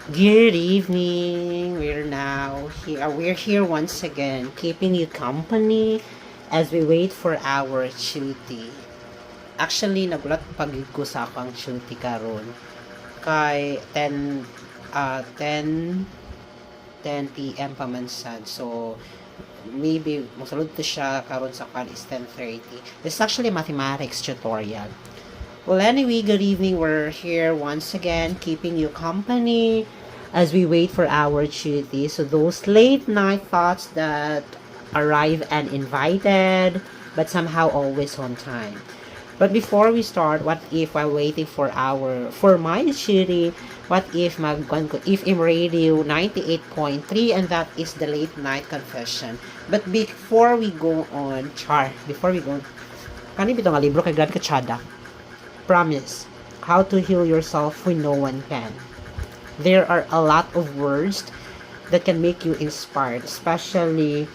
Good evening. We're here once again, keeping you company as we wait for our duty. Actually, nagulat pagid ko sa akong duty karon kay 10 p.m. pa man sad. So maybe mosulod to siya karon sa kan is 10:30. This is actually mathematics tutorial. Well, anyway, good evening. We're here once again, keeping you company as we wait for our duty. So, those late night thoughts that arrive uninvited, but somehow always on time. But before we start, what if while waiting for my duty, what if if I'm radio 98.3 and that is the late night confession. But before we go on, before we go, kani bito nga libro kay grabe ka tsada. Promise. How to heal yourself when no one can. There are a lot of words that can make you inspired, especially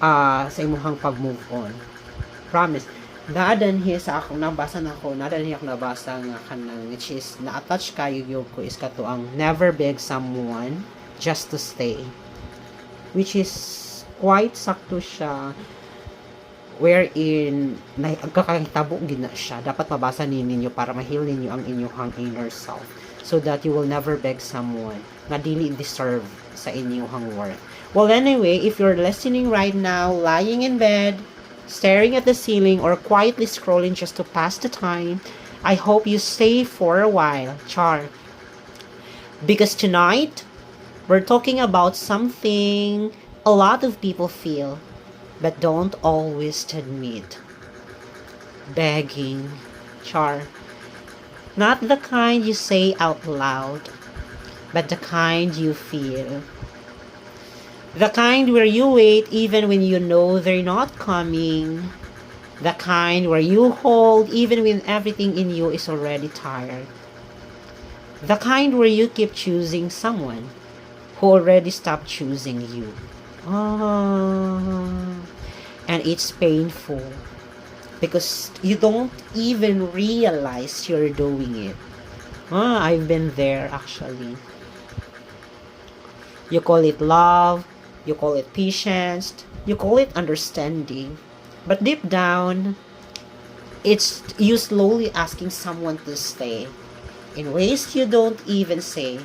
sa imuhang pag-move on. Promise. Nadanhi sa akong nabasa na ako, nadanhi ako nabasa nga kanang which is na-attach kayo yun ko is kato ang never beg someone just to stay. Which is quite sakto siya wherein agkakahitabo gina siya. Dapat mabasa ninyo para ma-heal ninyo ang inyong inner self so that you will never beg someone na dili deserve sa inyong worth. Well, anyway, if you're listening right now, lying in bed, staring at the ceiling, or quietly scrolling just to pass the time, I hope you stay for a while. Because tonight, we're talking about something a lot of people feel but don't always admit. Begging. Not the kind you say out loud, but the kind you feel. The kind where you wait even when you know they're not coming. The kind where you hold even when everything in you is already tired. The kind where you keep choosing someone who already stopped choosing you. And it's painful because you don't even realize you're doing it. I've been there actually. You call it love, you call it patience, you call it understanding. But deep down, it's you slowly asking someone to stay in ways you don't even say.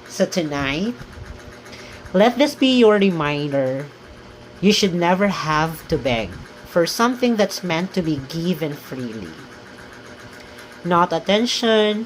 So tonight, let this be your reminder. You should never have to beg for something that's meant to be given freely. Not attention,